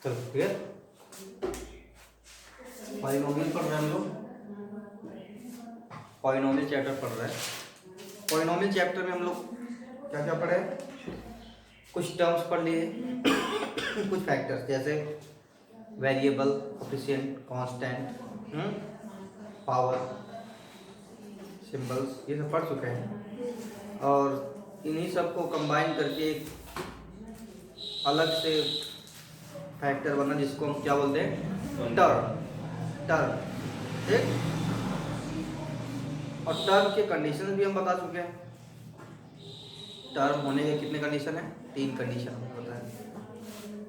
चलो clear. Polynomial पढ़ रहे हैं हम लोग, पॉलिनोमियल चैप्टर पढ़ रहे हैं। पॉलिनोमियल चैप्टर में हम लोग क्या क्या पढ़े, कुछ टर्म्स पढ़ लिए कुछ फैक्टर्स जैसे variable, coefficient, constant, power, symbols, ये सब पढ़ चुके हैं। और इन्हीं सब को कंबाइन करके एक अलग से फैक्टर बना जिसको हम क्या बोलते हैं, टर्म। ठीक, और टर्म के कंडीशन भी हम बता चुके हैं। टर्म होने के कितने कंडीशन है, 3 कंडीशन होता है,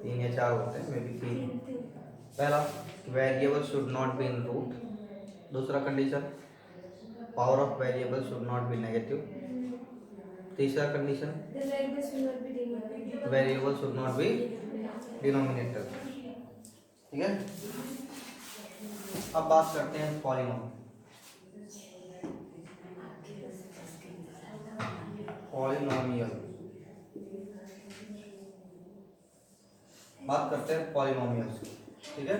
3 या 4 होते हैं, मे बी 3। पहला, variable should not be in root. दूसरा condition, power of variable should not be negative. तीसरा condition, variable should not be denominator. ठीक है, अब बात करते हैं पॉलिनोमियल। बात करते हैं पॉलिनोमियल्स, ठीक है,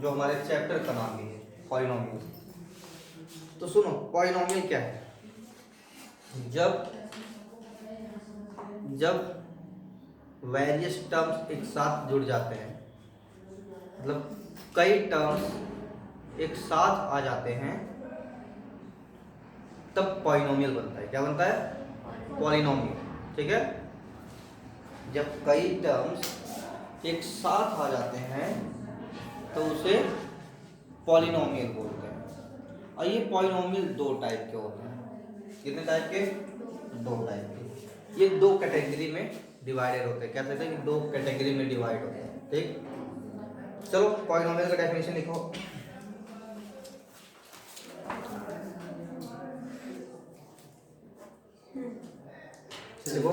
जो हमारे चैप्टर का नाम भी है पॉलिनोमियल। तो सुनो, पॉलिनोमियल क्या है, जब वेरियस टर्म्स एक साथ जुड़ जाते हैं, मतलब कई टर्म्स एक साथ आ जाते हैं, तब पॉलिनोमियल बनता है। क्या बनता है, पॉलिनोमियल। ठीक है, जब कई टर्म्स एक साथ आ जाते हैं तो उसे पॉलिनोमियल बोलते हैं। और ये पॉलिनोमियल 2 टाइप के होते हैं। कितने टाइप के, 2 टाइप के। ये 2 कैटेगरी में डिवाइडेड होते हैं। क्या कहते हैं कि 2 कैटेगरी में डिवाइड होते हैं। ठीक, चलो पॉलिनोमियल का डेफिनेशन लिखो। देखो,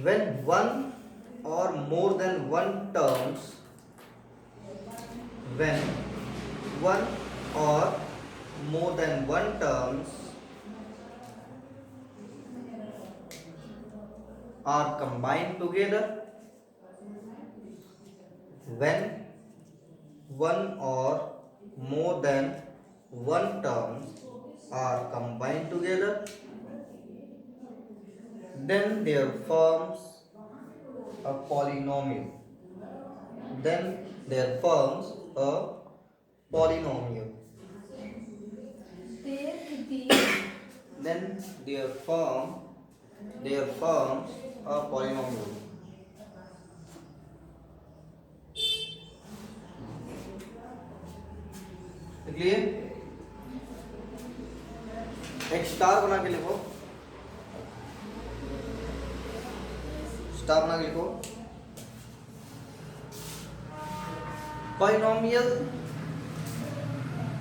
when one or more than one terms are combined together, when one or more than one terms are combined together, then there forms a polynomial. Then there forms a polynomial. Then there forms a polynomial. Clear? एक star बना के लिखो, star बना के लिखो।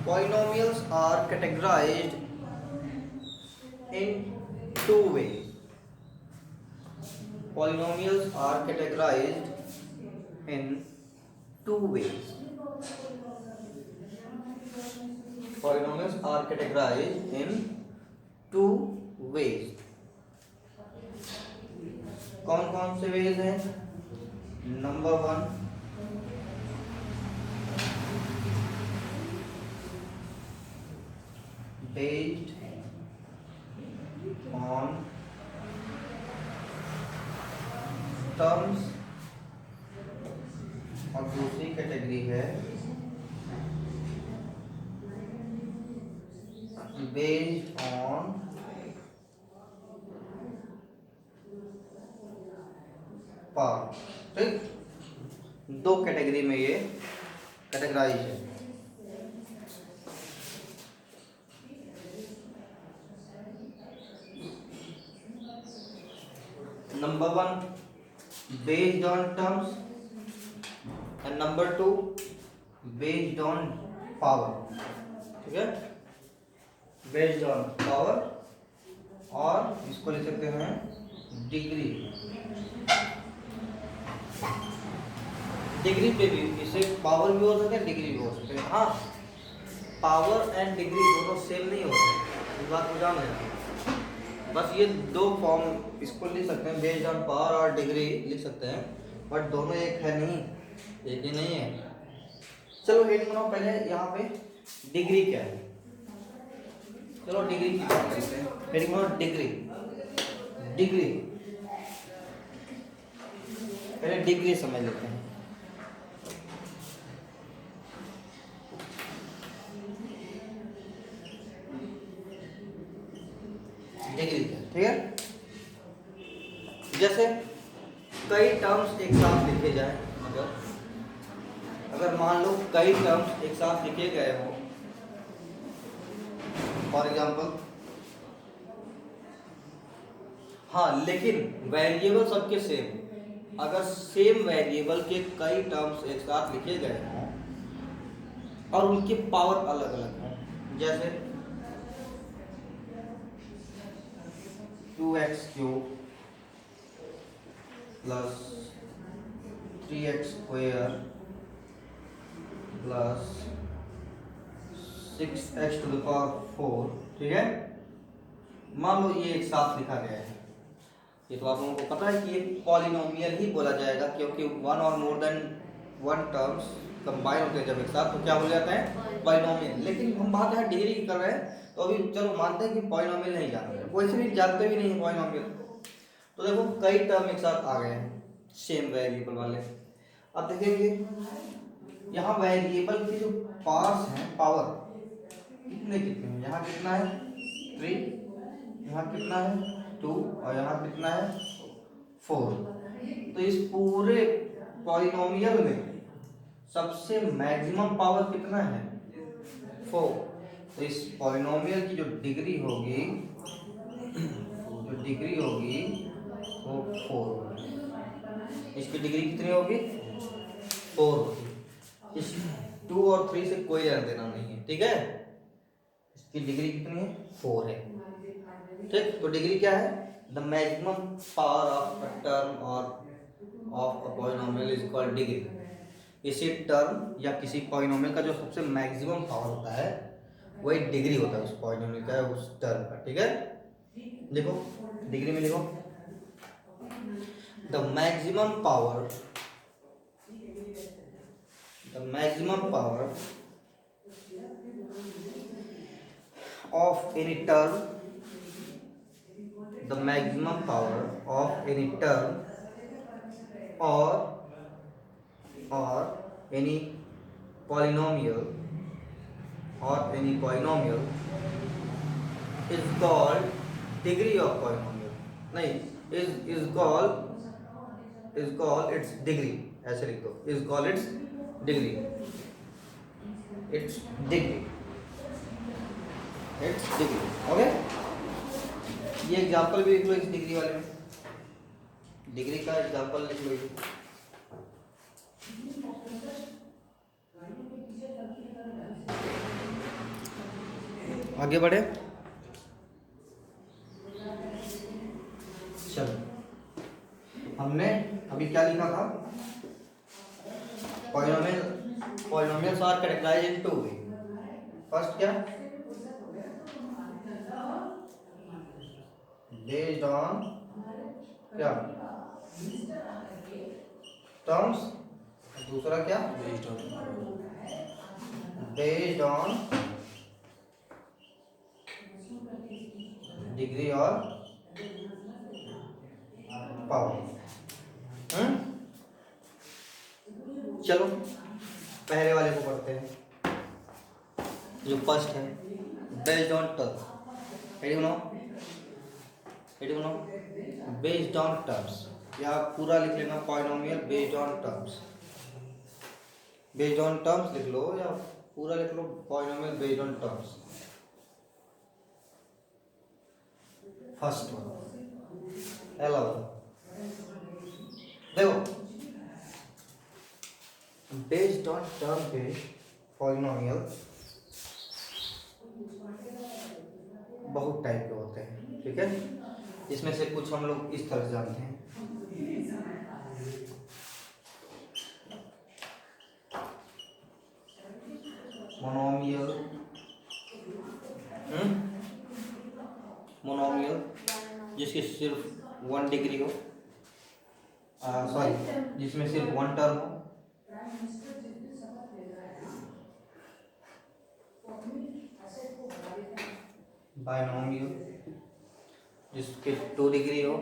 Polynomials are categorized in 2 ways. Polynomials are categorized in 2 ways. Polynomials are categorized in 2 ways. कौन कौन से वेज हैं? नंबर 1, based on terms, और दूसरी कैटेगरी है based on पावर। ठीक, 2 कैटेगरी में ये कैटेगराइज है। Number 1 based on terms and number 2 based on power। ठीक है, based on power, और इसको लिख सकते हैं डिग्री। डिग्री पे भी, इसे पावर भी हो सकते हैं, डिग्री भी हो सकते हैं। हाँ, पावर एंड डिग्री दोनों सेम नहीं होते, इस बात को जान लेना। बस ये 2 फॉर्म इसको लिख सकते हैं, बेस्ड ऑन पावर और डिग्री लिख सकते हैं, बट दोनों एक है नहीं, एक ही नहीं है। चलो हेडिंग बनाओ पहले यहाँ पे डिग्री क्या है। चलो डिग्री की बात करते हैं। हेडिंग बनाओ डिग्री। डिग्री पहले डिग्री समझ लेते हैं। डिग्री क्या, ठीक है। जैसे कई टर्म्स एक साथ लिखे जाए, अगर मान लो कई टर्म्स एक साथ लिखे गए हो, फॉर एग्जाम्पल, हाँ लेकिन वेरिएबल सबके सेम, अगर सेम वेरिएबल के कई टर्म्स एक साथ लिखे गए हों और उनकी पावर अलग अलग हों, जैसे 2x³ plus 3x² plus 6x⁴, ठीक है। मान लो ये एक साथ लिखा गया है, ये तो आप लोगों को पता है कि ये पॉलिनोमियल ही बोला जाएगा, क्योंकि वन और more then one terms combine होते हैं जब एक साथ तो क्या हो जाता है, पॉलिनोमियल। लेकिन हम बात यहाँ डिग्री की कर रहे हैं, तो अभी चलो मानते हैं कि पॉलिनोमियल नहीं जान रहे, वैसे भी जानते भी नहीं पॉलिनोमियल। तो देखो कई टर्म एक साथ आ गए हैं सेम वेरिएबल वाले। अब देखेंगे यहाँ वेरिएबल की जो पावर्स हैं, पावर कितने कितने हैं, यहाँ कितना है 3, यहाँ कितना है 2 और यहाँ कितना है 4। तो इस पूरे पॉलिनोमियल में सबसे मैक्सिमम पावर कितना है 4। तो इस पॉलिनोमियल की जो डिग्री होगी, वो 4 होगी। इसकी डिग्री कितनी होगी 4 होगी। इस 2 और 3 से कोई लेना देना नहीं है, ठीक है। इसकी डिग्री कितनी है 4 है, ठीक। तो डिग्री क्या है, the maximum power of a term और of a polynomial is called degree. किसी टर्म या किसी पॉलिनोमियल का जो सबसे मैक्सिमम पावर होता है वही डिग्री होता है उस पॉलिनोमियल का, उस टर्म का, ठीक है। देखो डिग्री में लिखो the maximum power of any term, the maximum power of any term or any polynomial is called degree of polynomial, नहीं, is called its degree, ऐसे लिख दो, is called its degree, okay. ये एग्जांपल भी लिख लो इस डिग्री वाले में, डिग्री का एग्जांपल लिख लो। आगे बढ़े, चलो हमने अभी क्या लिखा था, polynomials are categorised in 2 way. First क्या, बेस्ड ऑन क्या टर्म्स, दूसरा क्या बेस्ड ऑन डिग्री और पावर। चलो पहले वाले को पढ़ते हैं, जो फर्स्ट है बेस्ड ऑन टर्म्स। हेडिंग बनाओ बेस्ड ऑन टर्म्स, या पूरा लिख लेना polynomial based on terms. Based on terms लिख लो या पूरा लिख लो polynomial based on terms. First one hello, देखो बेस्ड ऑन टर्म पे पॉलिनोमियल बहुत टाइप के होते हैं, ठीक है। इसमें से कुछ हम लोग इस तरह से जानते हैं, मोनोमियल जिसकी सिर्फ 1 डिग्री हो, सॉरी, जिसमें सिर्फ वन टर्म हो, बाइनोमियल जिसके 2 डिग्री हो,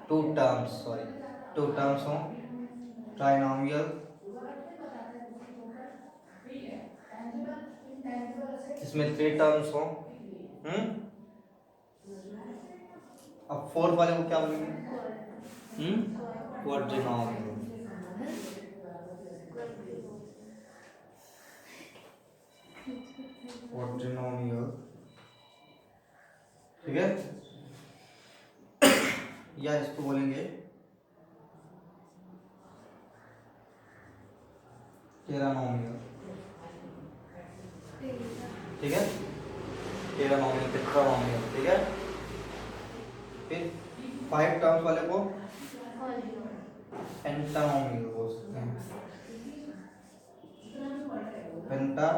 two terms, sorry, two terms हो, ट्राइनोमियल जिसमें 3 टर्म्स हो। अब फोर्थ वाले को क्या बोलेंगे? क्वाड्रिनोमियल। क्वाड्रिनोमियल, ठीक है, या इसको बोलेंगे टेरानोमियल, ठीक है, टेरानोमियल, टेट्रानोमियल, ठीक है। फिर 5 टर्म्स वाले को पेंटानोमियल बोल सकते हैं, पेंटा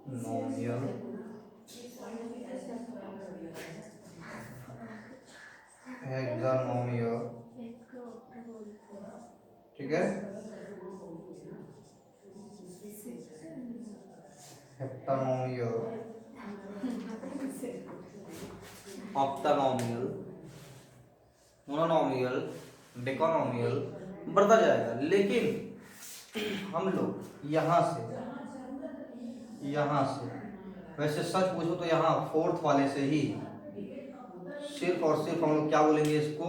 नोमियल, हेक्सानोमियल, ठीक है, हेप्टानोमियल, ऑक्टानोमियल, मोनोनोमियल, डेकानोमियल, बढ़ता जाएगा। लेकिन हम लोग यहाँ से वैसे सच पूछो तो यहाँ फोर्थ वाले से ही सिर्फ और सिर्फ हम लोग क्या बोलेंगे इसको?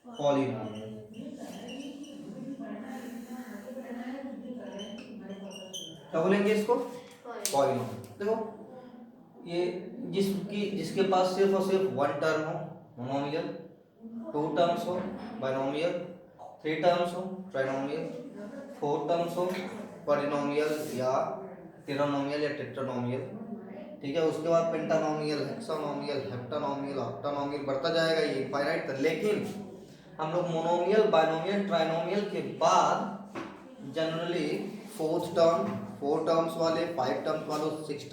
पॉलिनोमियल। क्या बोलेंगे इसको? पॉलिनोमियल। देखो ये जिसके पास सिर्फ और सिर्फ वन टर्म हो मोनोमियल, 2 टर्म्स हो बाइनोमियल, 3 टर्म्स हो ट्राइनोमियल, 4 टर्म्स हो पॉलिनोमियल या टेरानोमियल या टेट्रानोमियल, ठीक है। उसके बाद पेंटानोमियल, हेक्सानोमियल, हेप्टानोमियल, ऑक्टानोमियल, बढ़ता जाएगा ये इनफाइनाइट तक। लेकिन हम लोग मोनोमियल, बाइनोमियल, ट्राइनोमियल के बाद जनरली 4 टर्म्स वाले, 5 टर्म्स वालों, 6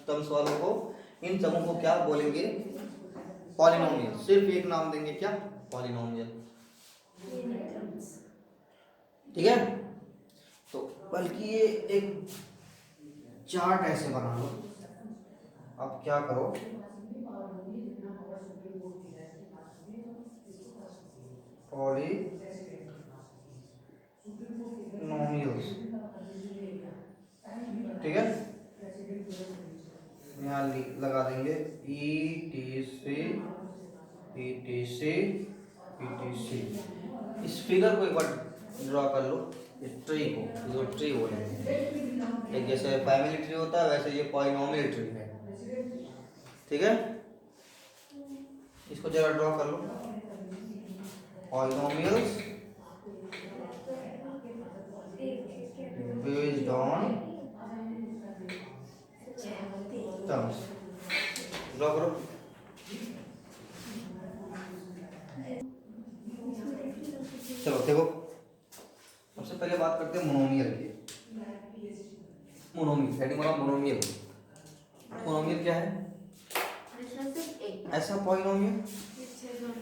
टर्म्स वालों को, इन सबों को क्या बोलेंगे? पॉलिनोमियल। सिर्फ एक नाम देंगे, क्या? पॉलिनोमियल, ठीक है। तो बल्कि ये एक चार्ट ऐसे बना लो। अब क्या करो, पॉलिनोमियल्स, ठीक है, यहाँ लगा देंगे ETC, ETC। इस फिगर को एक बार ड्रॉ कर लो, इस ट्री को, जो ट्री बोलेंगे, एक जैसे फैमिली ट्री होता है वैसे ये पॉलिनोमियल ट्री है, ठीक है। इसको जरा ड्रॉ कर लो, polynomials based on terms, draw करो। चलो देखो, सबसे पहले बात करते हैं मोनोमियल की। मोनोमियल, हेडिंग वाला मोनोमियल। मोनोमियल क्या है? ऐसा पॉलिनोमियल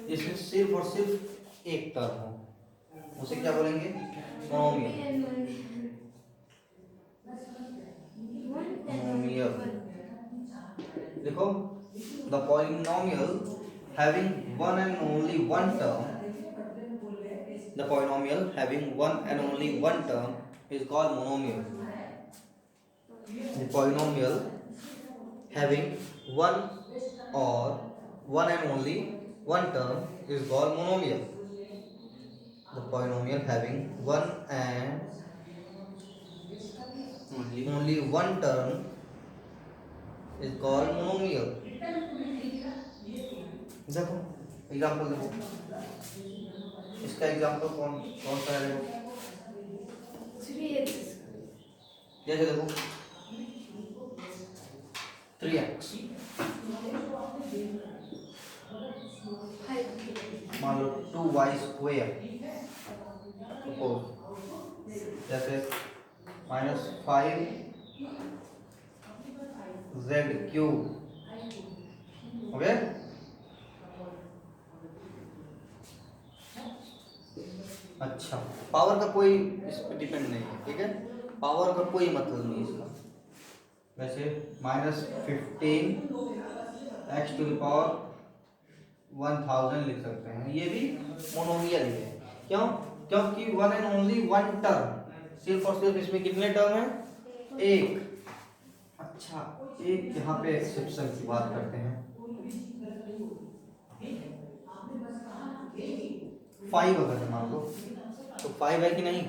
जिसमें सिर्फ और सिर्फ एक टर्म हो, उसे क्या बोलेंगे? मोनोमियल। मोनोमियल, देखो, the polynomial having one and only one term, the polynomial having one and only one term is called monomial. The polynomial having one or one and only one term is called monomial. The polynomial having one and only one term is called monomial. देखो example देखो, इसका example कौन कौन सा है? देखो जैसे देखो 3x, मान लो 2y स्क्वायर, सपोज, जैसे -5z क्यूब ओके। अच्छा, पावर का कोई इस पर डिपेंड नहीं है, ठीक है, पावर का कोई मतलब नहीं इसका। वैसे -15 x⁻1000 लिख सकते हैं, ये भी मोनोमियल ही है। क्यों? क्योंकि one and only one term, सिर्फ और सिर्फ इसमें कितने टर्म है? एक। अच्छा, एक यहाँ पे एक्सेप्शन की बात करते हैं। 5 अगर है मान लो, तो 5 है कि नहीं?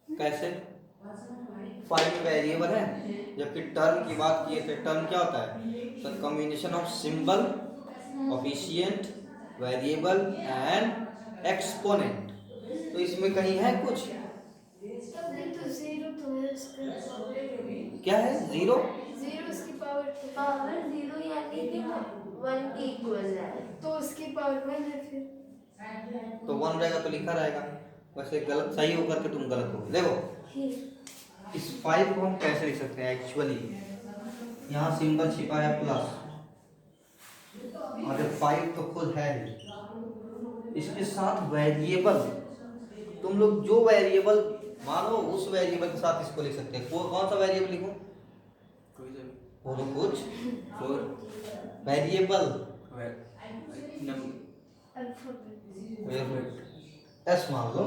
कैसे? 5 वेरिएबल है, जबकि टर्म की बात किए थे। टर्म क्या होता है? The combination of symbol, coefficient, variable and exponent. तो इसमें कहीं है कुछ? तो जीरो तो है उसका। क्या है? जीरो? जीरो उसकी पावर जीरो यानी कि 1 के इक्वल है, तो उसकी पावर 1 है फिर। तो 1 रहेगा तो लिखा रहेगा। वैसे गलत सही होकर के तुम गलत हो। देखो इस 5 को हम कैसे लिख सकते हैं एक्चुअली? यहाँ सिंबल छिपा है प्लस, और 5 तो खुद है ही। इसके साथ वेरिएबल, तुम लोग जो वेरिएबल मानो उस वेरिएबल के साथ इसको लिख सकते हैं। कौन सा वेरिएबल लिखो? बोलो कुछ। वेरिएबल एस मान लो,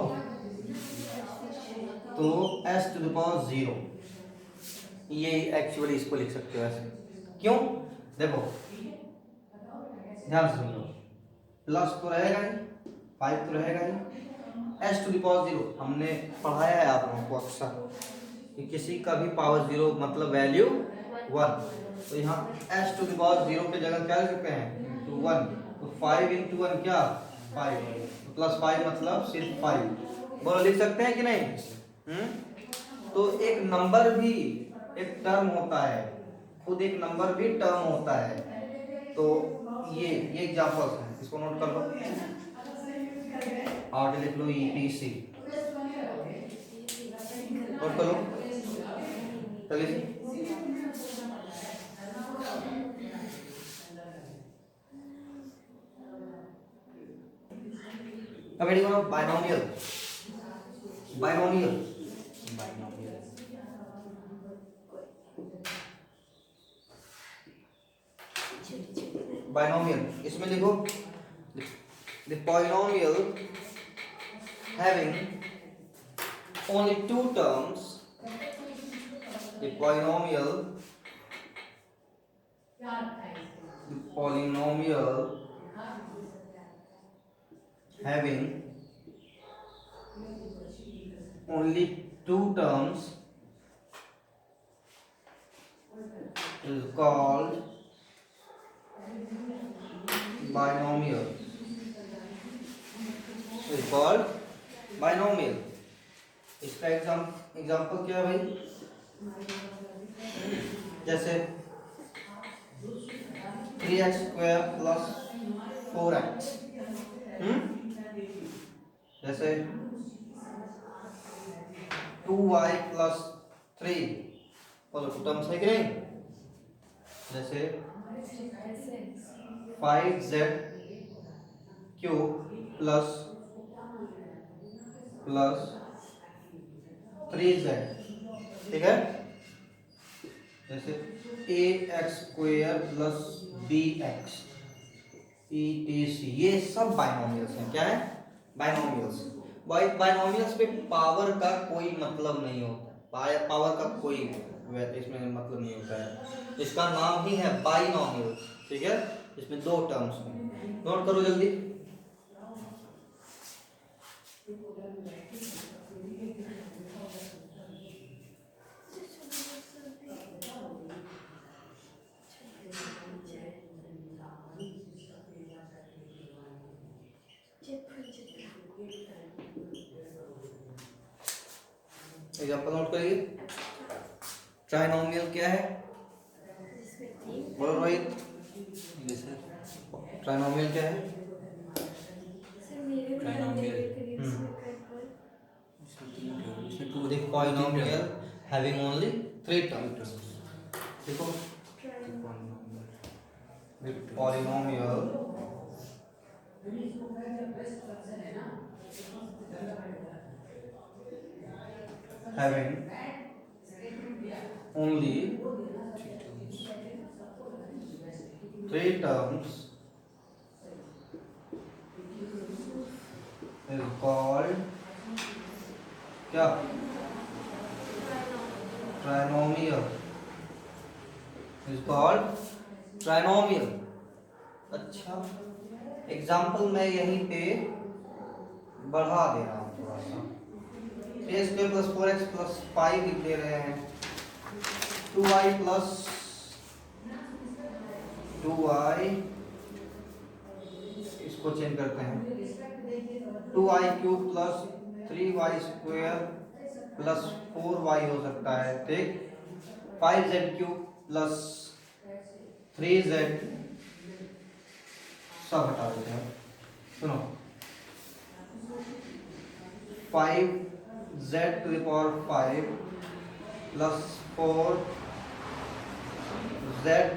तो s⁻0, ये एक्चुअली इसको लिख सकते हो ऐसे। क्यों? देखो ध्यान से सुन लो, प्लस तो रहेगा ही, 5 तो रहेगा ही, s⁻0 हमने पढ़ाया है आप लोगों को अक्सर कि किसी का भी पावर 0 मतलब वैल्यू 1। तो यहाँ s⁻0 के जगह क्या लिख सकते हैं? 1। तो 5 × 1 क्या? 5, तो +5 मतलब सिर्फ 5। बोलो लिख सकते हैं कि नहीं? तो एक नंबर भी एक टर्म होता है, खुद एक नंबर भी टर्म होता है। तो ये एग्जांपल्स हैं, इसको नोट कर लो, आगे लिख लो ETC, नोट कर लो चलिए। अब रेडी करो, बाइनोमियल। बाइनोमियल बाइनोमियल इसमें लिखो the polynomial having only two terms, the polynomial having only two terms is called binomial. Is called binomial. इसका एग्जाम्पल क्या है भाई? जैसे 3x² + 4x, जैसे 2y + 3, बोलो टू टर्म्स है कि नहीं? जैसे 5z³ + 3z, ठीक है? जैसे ax² + bx, etc, ये सब बाइनोमियल्स हैं। क्या है? बाइनोमियल्स। बाइनोमियल्स पे पावर का कोई मतलब नहीं होता, पावर का कोई इसमें मतलब नहीं होता है। इसका नाम ही है बाइनोमियल, ठीक है? इसमें दो टर्म्स हैं, नोट करो जल्दी। एग्जांपल नोट करिए। ट्राइनोमियल क्या है? बोलो रोहित। ट्राइनोमियल क्या है? The polynomial having only 3 terms. देखो the polynomial having only three terms is called क्या? Trinomial is called trinomial. अच्छा, एग्जाम्पल मैं यहीं पे बढ़ा दे रहा हूँ थोड़ा सा। 3x² + 4x + 5 लिख दे रहे हैं। 2y plus 2y, इसको चेंज करते हैं। 2y³ + 3y² + 4y हो सकता है, ठीक। 5z³ + 3z, सब हटा देते हैं। सुनो, 5z⁵ + 4z⁵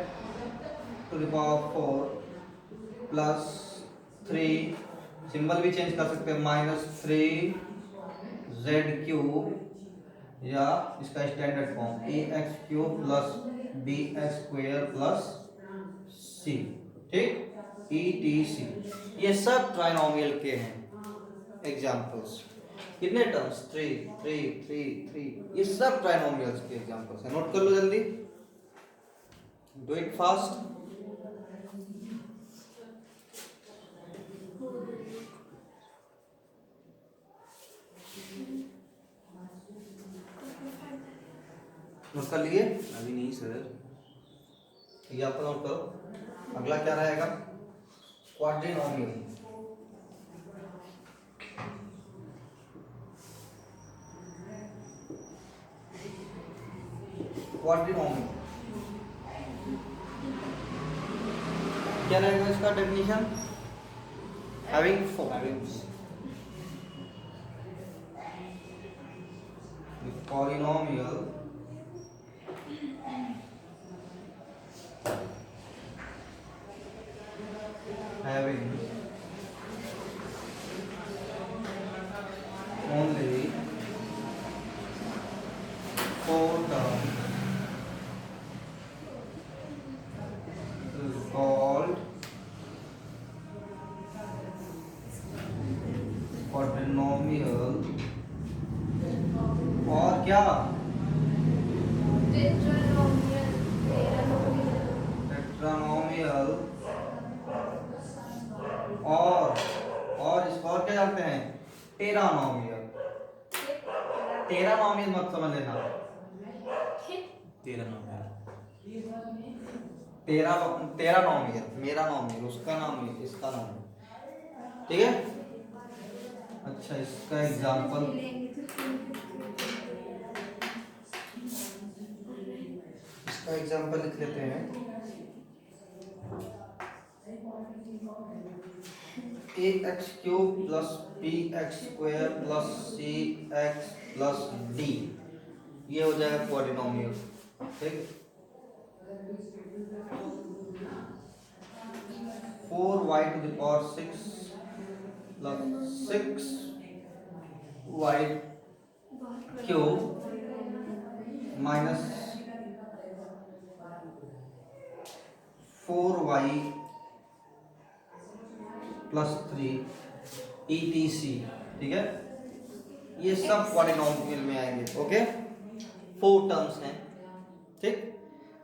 + 3, सिंबल भी चेंज कर सकते हैं, -3z³ या इसका standard form ax³ + bx² + c, ठीक, etc। ये सब ट्राइनोमियल के हैं एग्जांपल्स। कितने टर्म्स? 3 3 3 3, ये सब ट्राइनोमियल्स के एग्जांपल्स हैं। नोट कर लो जल्दी, डू इट फास्ट। नोट कर लिए? अभी नहीं सर। एग्जांपल नोट करो। अगला क्या रहेगा? क्वाड्रिनोमियल। क्वाड्रिनोमियल क्या रहेगा इसका definition? Having 4 polynomial having only 4 terms is called quadrinomial। और क्या? टेट्रानोमियल। और इसको और क्या जानते हैं? टेरानोमियल। टेरानोमियल मत समझ लेना, टेरानोमियल, मेरा नोमियल, उसका नोमियल, इसका नोमियल, ठीक है। अच्छा, इसका एग्जांपल लिख लेते हैं। ax³ + bx² + cx + d, ये हो जाएगा क्वाड्रिनोमियल, ठीक। 4y⁶ + 6y³ -4y + 3 etc, ठीक है। ये सब क्वाड्रिनोमियल में आएंगे, ओके। 4 टर्म्स हैं, ठीक।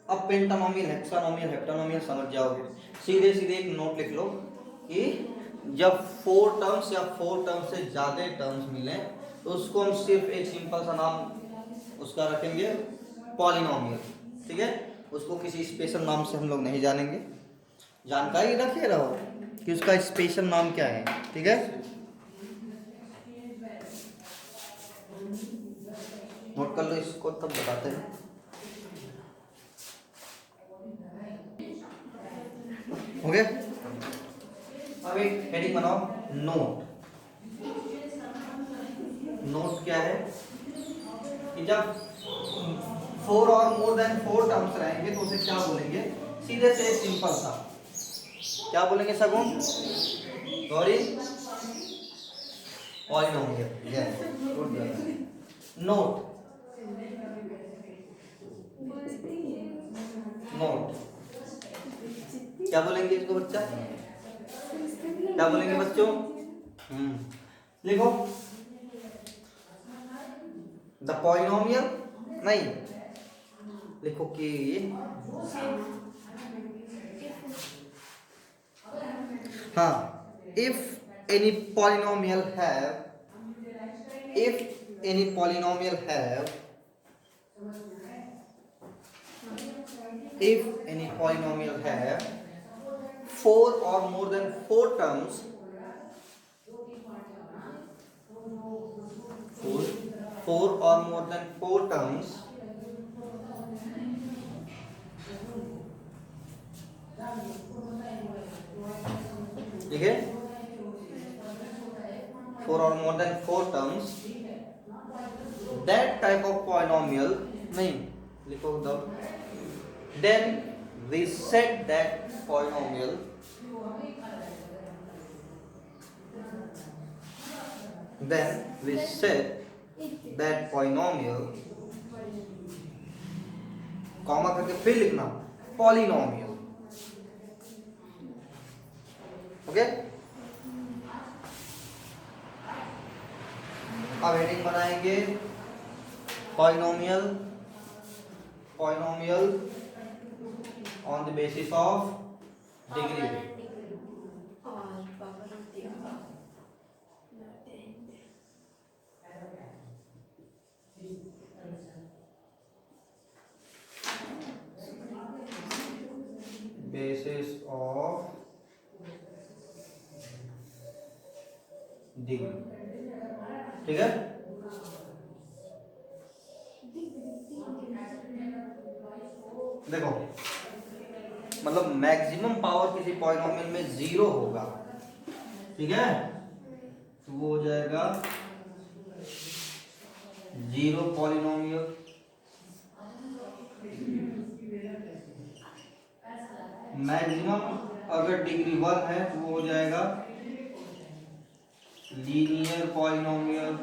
अब पेंटानोमियल, हेक्सानोमियल, हेप्टानोमियल समझ जाओगे। सीधे सीधे एक नोट लिख लो कि जब 4 टर्म्स या 4 टर्म्स से ज्यादा टर्म्स मिले तो उसको हम सिर्फ एक सिंपल सा नाम उसका रखेंगे, पॉलिनोमियल, ठीक है। उसको किसी स्पेशल नाम से हम लोग नहीं जानेंगे, जानकारी रखे रहो कि उसका स्पेशल नाम क्या है, ठीक है। नोट कर लो इसको, तब बताते हैं। ओके, अब एक हेडिंग बनाओ, नोट। नोट क्या है कि जब 4 और मोर देन 4 टर्म्स रहेंगे तो उसे क्या बोलेंगे? सीधे से सिंपल सा क्या बोलेंगे सगुन? Gauri polynomial. Yes, good girl. Note, note क्या बोलेंगे इसको बच्चा? क्या बोलेंगे बच्चों? लिखो द पॉलिनोमियल, नहीं लिखो कि हाँ, if any polynomial have, if any polynomial have, if any polynomial have four or more than four terms, four or more than four terms, ठीक है, four or more than four terms, that type of polynomial, नहीं लिखो the, then we set that polynomial, then we set that polynomial, comma करके फिर लिखना polynomial, okay. अब heading बनाएंगे polynomial, polynomial on the basis of degree, basis of degree, ठीक है। देखो मतलब मैक्सिमम पावर किसी पॉलिनोमियल में 0 होगा, ठीक है, तो वो हो जाएगा 0 पॉलिनोमियल। मैक्सिमम अगर डिग्री 1 है तो वो हो जाएगा लीनियर पॉलिनोमियल।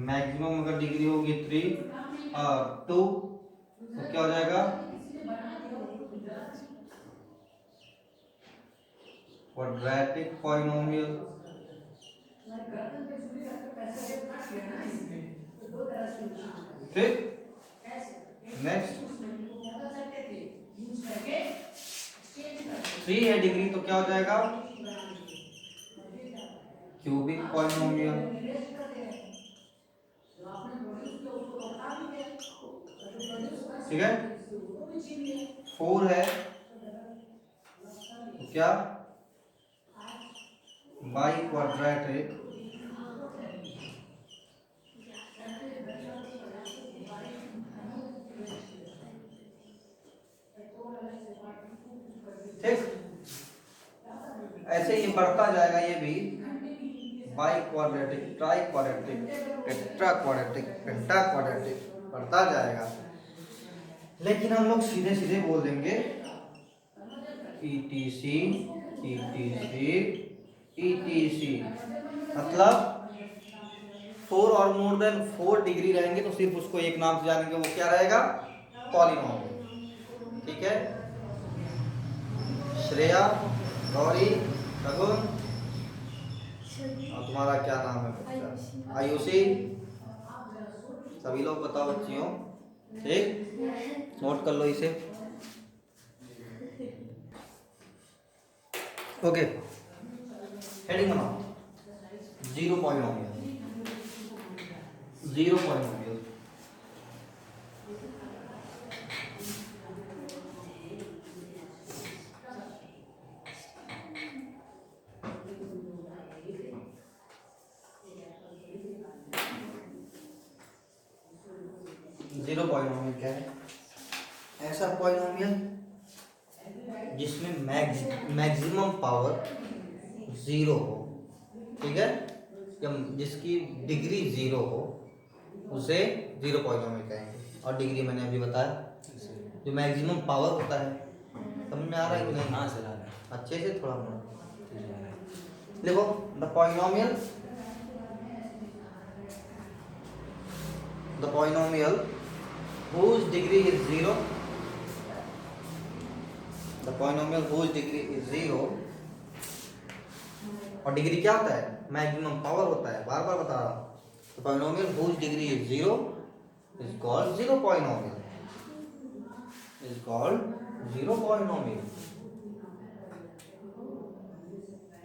मैक्सिमम अगर डिग्री होगी 3 और 2 तो क्या हो जाएगा क्वाड्रेटिक पॉलिनोमियल। ठीक, नेक्स्ट 3 है डिग्री तो क्या हो जाएगा क्यूबिक पॉलिनोमियल। ठीक है, 4 है तो क्या बाई क्वाड्रेटिक। ठीक, ऐसे ही बढ़ता जाएगा ये भी, by quadratic, try quadratic, tetra quadratic, penta quadratic बढ़ता जाएगा। लेकिन हम लोग सीधे सीधे बोल देंगे ETC, ETC, ETC, मतलब 4 और मोर देन 4 डिग्री रहेंगे तो सिर्फ उसको एक नाम से जानेंगे, वो क्या रहेगा पॉलिनोमियल। ठीक है, श्रेया, गौरी, सगुन और तुम्हारा क्या नाम है? आयुषी। सभी लोग बताओ बच्चियों, ठीक, नोट कर लो इसे। ओके, हेडिंग बनाओ 0 पॉलिनोमियल, 0 पॉलिनोमियल। जीरो पॉलिनोमियल क्या है? ऐसा पॉलिनोमियल जिसमें मैक्सिमम पावर 0 हो, ठीक है, या जिसकी डिग्री 0 हो उसे 0 पॉलिनोमियल कहेंगे। और डिग्री मैंने अभी बताया जो मैक्सिमम पावर होता है। समझ में आ रहा है कि नहीं? हाँ सर आ रहा है। अच्छे से थोड़ा मोड़ा ठीक है। देखो, the polynomial whose degree is zero, the polynomial whose degree is zero, और डिग्री क्या होता है? मैक्सिमम पावर होता है, बार बार बता रहा हूँ। तो polynomial whose degree is zero is called zero polynomial, is called zero polynomial।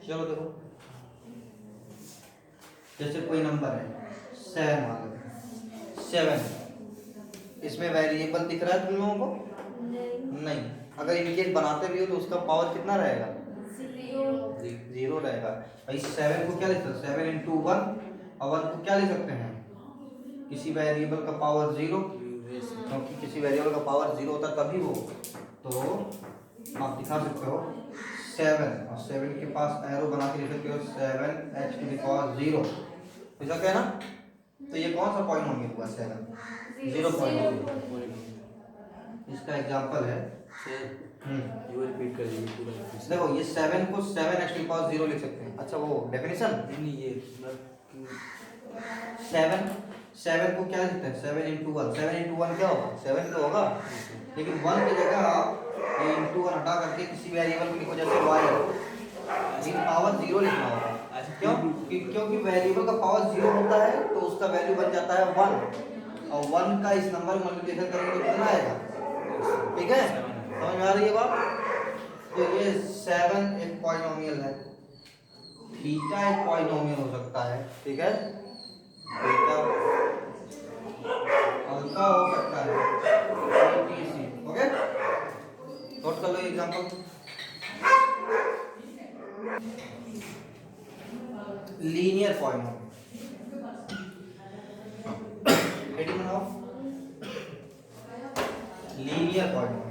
चलो देखो, जैसे कोई नंबर है 7 मान लो 7, इसमें वेरिएबल दिख रहा है तुम लोगों को? नहीं। अगर इनकेस बनाते भी हो तो उसका पावर कितना रहेगा? 0 रहेगा। भाई 7 को क्या लिख सकते हैं? 7 इंटू 1, और 1 को क्या लिख सकते हैं? किसी वेरिएबल का पावर 0, क्योंकि किसी वेरिएबल का पावर 0 होता तभी वो, तो आप दिखा सकते हो 7, और 7 के पास एरो बना के लिख सकते हो 7x टू द पावर 0, ऐसा क्या है ना? तो ये कौन सा पॉलिनोमियल हुआ? 7 0 पॉलिनोमियल। इसका एग्जांपल है ये रिपीट कर दीजिए पूरा। देखो, ये 7 को 7x टू द पावर 0 लिख सकते हैं। अच्छा, वो डेफिनेशन नहीं ये 7 को क्या लिखते हैं? 7 इंटू 1, 7 इंटू 1 क्या होगा? 7 तो होगा, लेकिन 1 की जगह आप ये इंटू 1 हटा करके किसी वेरिएबल को लिखो, जैसे y, लेकिन पावर 0 लिखना होगा। क्यों? क्योंकि वेरिएबल का पावर 0 होता है तो उसका वैल्यू बन जाता है 1, और 1 का इस नंबर में मल्टीप्लिकेशन करेंगे तो कितना आएगा? ठीक है, समझ में आ रही है बात? तो ये 7 एक पॉलिनोमियल है, थीटा एक पॉलिनोमियल हो सकता है, ठीक है, थीटा अल्फा हो सकता है, ओके। नोट कर लो एग्जांपल। लीनियर पॉलिनोमियल, हेडिंग बनाओ, linear polynomial.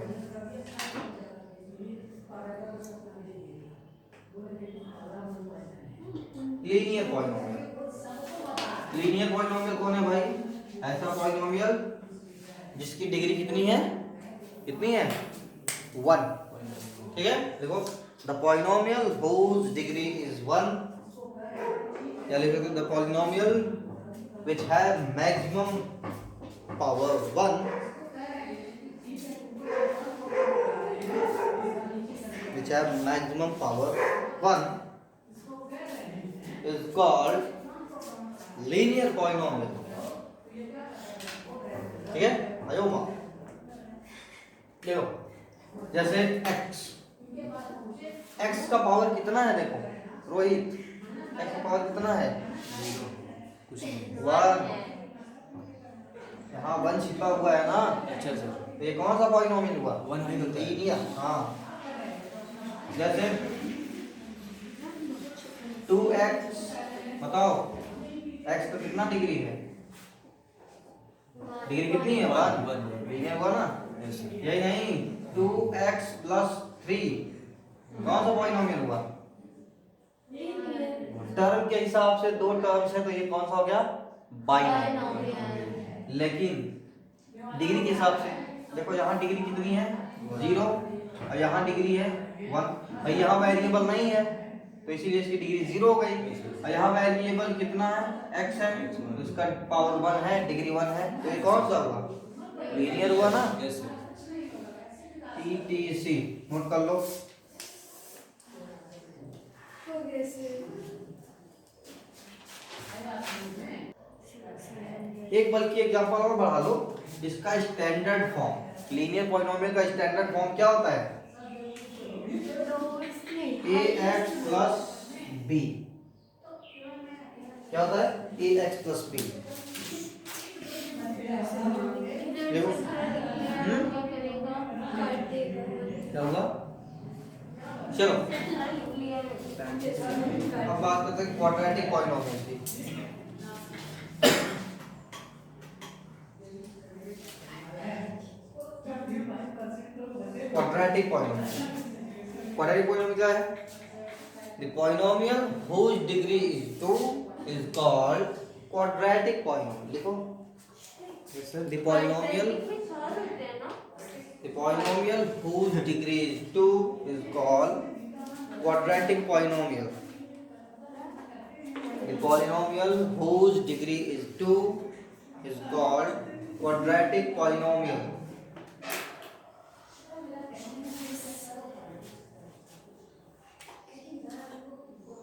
Linear polynomial, linear polynomial कौन है भाई? ऐसा पॉलिनोमियल जिसकी डिग्री कितनी है? कितनी है? 1, ठीक है। देखो, the polynomial whose degree is 1, या लिख सकते the polynomial which have maximum power 1, which have maximum power 1 is called linear polynomial, ठीक है। आयो माँ, देखो जैसे x का पावर कितना है? देखो रोहित, x का पावर कितना है? कुछ नहीं। 1, यहाँ 1 छिपा हुआ है ना। अच्छा सर, तो ये कौन सा पॉलिनोमियल हुआ? 1 हाइट होता है। लीनियर, हाँ। जैसे 2x, बताओ x का कितना डिग्री है? डिग्री कितनी है? 1, लीनियर हुआ ना। यही नहीं, 2x प्लस 3 कौन सा पॉलिनोमियल हुआ? टर्म के हिसाब से 2 टर्म्स है तो ये कौन सा हो गया? बाइनोमियल। लेकिन डिग्री के हिसाब से देखो, यहाँ डिग्री कितनी है? 0, और यहाँ डिग्री है 1, और यहाँ वेरिएबल नहीं है तो इसीलिए इसकी डिग्री 0 हो गई, और यहाँ वेरिएबल कितना है? x है, तो इसका पावर 1 है, डिग्री 1 है, तो ये कौन सा हुआ? लीनियर हुआ ना। Yes sir. TTC नोट कर लो। एक बल्कि एग्जांपल और बढ़ा लो, जिसका स्टैंडर्ड फॉर्म, लीनियर पॉलिनोमियल का स्टैंडर्ड फॉर्म क्या होता है? ax प्लस b, क्या होता है? ax plus b। देखो क्या होगा? चलो अब बात करते हैं क्वाड्रेटिक पॉलिनोमियल की। क्वाड्रेटिक पॉलिनोमियल, क्वाड्रेटिक पॉलिनोमियल क्या है? The polynomial whose degree is 2 is called quadratic polynomial। लिखो, the polynomial, the The polynomial whose degree is 2 is called quadratic polynomial. The polynomial whose degree is 2 is called quadratic polynomial.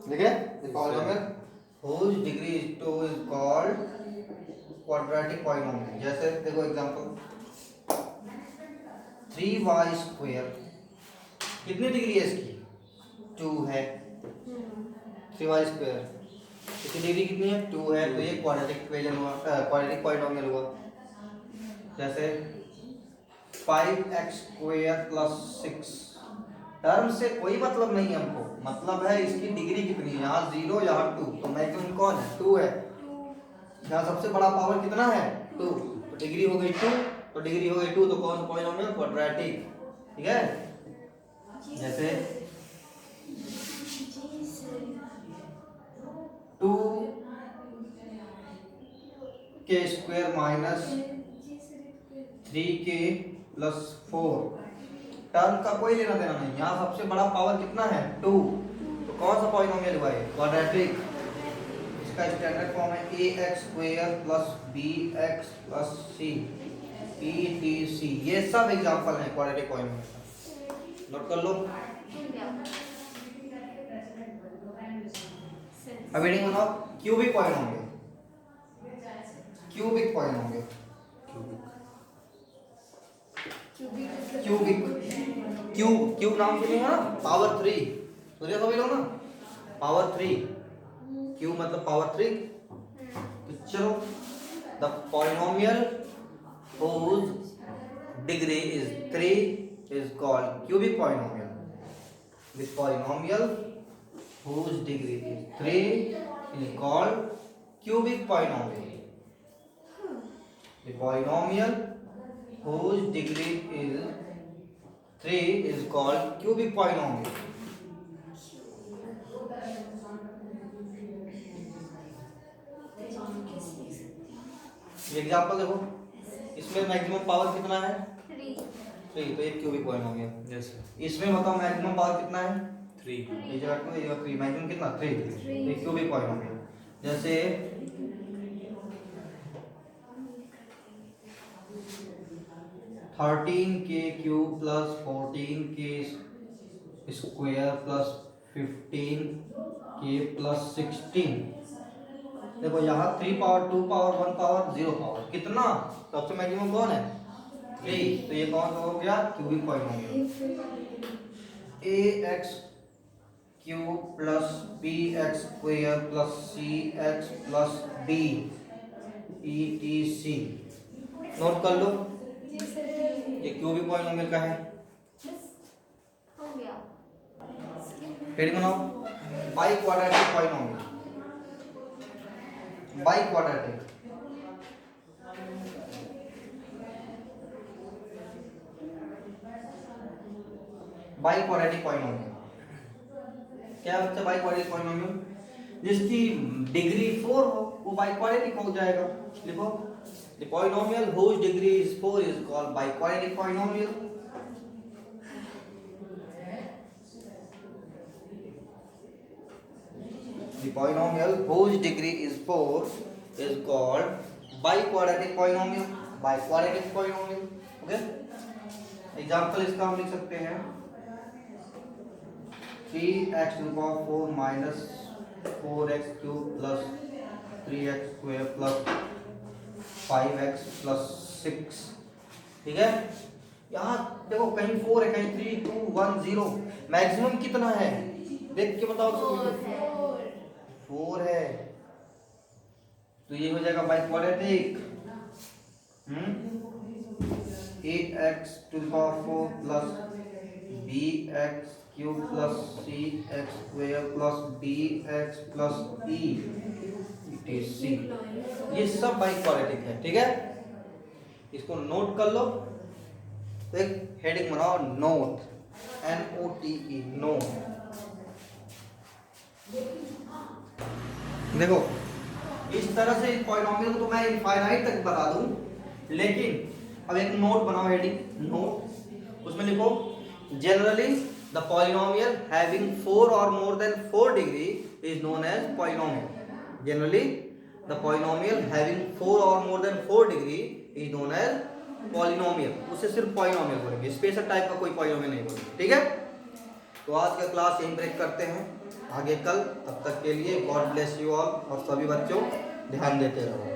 ठीक है? The polynomial whose degree is 2 is called quadratic polynomial. जैसे देखो example 3y square कितनी degree है इसकी? 2 है। 3y square इसकी degree कितनी है? 2 है, तो ये क्वाड्रेटिक इक्वेशन हुआ, क्वाड्रेटिक पॉलिनोमियल हुआ। जैसे 5x स्क्वायर प्लस 6 टर्म से कोई मतलब नहीं है हमको, मतलब है इसकी डिग्री कितनी है। यहाँ 0 यहाँ 2, तो मैक्सिमम कौन है? 2 है। यहाँ सबसे बड़ा पावर कितना है? 2, तो डिग्री हो गई 2, तो डिग्री हो गई 2, तो कौन सा पॉलिनोमियल? क्वाड्रेटिक। ठीक है? जैसे 2k square minus 3k plus 4 term का कोई लेना देना नहीं, यहाँ सबसे बड़ा पावर कितना है? 2, तो कौन सा पॉलिनोमियल हुआ है? क्वाड्रेटिक। इसका स्टैंडर्ड फॉर्म है ax square plus bx plus c etc। ये सब एग्जांपल हैं क्वाड्रेटिक पॉलिनोमियल का, नोट कर लो। अब रीडिंग बनाओ cubic polynomial. Cubic polynomial, cubic cube नाम सुनिए ना, पावर 3 सुनिए सभी लोग ना, पावर 3 क्यूब मतलब पावर 3। चलो the polynomial whose degree is 3 is called cubic polynomial. The polynomial whose degree is 3 is called cubic polynomial. The polynomial whose degree is 3 is called cubic polynomial. Example देखो, इसमें maximum power कितना है? 3, तो ये cubic polynomial. Yes इसमें बताओ maximum power कितना है? 3 ये जगह 2, ये जगह 3, मैक्सिमम कितना? 3, ये क्यूबिक पॉलिनोमियल। जैसे 13k cube plus 14k square plus 15k plus 16। देखो यहाँ 3 पावर 2 पावर 1 पावर 0 पावर कितना? सबसे मैक्सिमम कौन है? 3, तो ये कौन सा हो गया? Cubic polynomial. ax cube plus bx square plus cx plus d etc। Note कर लो, ये क्यूबिक पॉलिनोमियल का है। हेडिंग बनाओ by quadratic polynomial. By quadratic, by quadratic polynomial क्या होता है? बाई क्वाड्रेटिक पॉलिनोमियल जिसकी डिग्री 4 हो वो बाई क्वाड्रेटिक हो जाएगा। लिखो the polynomial whose degree is 4 is called biquadratic polynomial. The polynomial whose degree is 4 is called biquadratic polynomial. Biquadratic polynomial, okay? Example इसका हम लिख सकते हैं 3x to the power 4 minus 4x cube plus 3x square plus 5x plus 6। ठीक है? यहाँ देखो कहीं 4 है, कहीं 3, 2, 1, 0। मैक्सिमम कितना है? देख के बताओ। 4 है, तो ये हो जाएगा by quadratic. 8x to the power 4 plus bx cube plus cx square plus dx plus e etc। ये सब बाई क्वाड्रेटिक है। ठीक है? इसको नोट कर लो। तो एक हेडिंग बनाओ नोट, NOTE, नोट। देखो इस तरह से पॉलिनोमियल को तो मैं इनफाइनाइट तक बता दूं, लेकिन अब एक नोट बनाओ, हेडिंग नोट। उसमें लिखो जनरली द पॉलिनोमियल हैविंग 4 और more than 4 degree is known as polynomial. Generally the polynomial having 4 और more than 4 degree is known as polynomial. उसे सिर्फ पॉलिनोमियल बोलेंगे, स्पेशल टाइप का कोई पॉलिनोमियल नहीं बोलेंगे, ठीक है। तो आज का क्लास यहीं ब्रेक करते हैं, आगे कल। तब तक के लिए गॉड ब्लेस यू ऑल, और सभी बच्चों ध्यान देते रहो।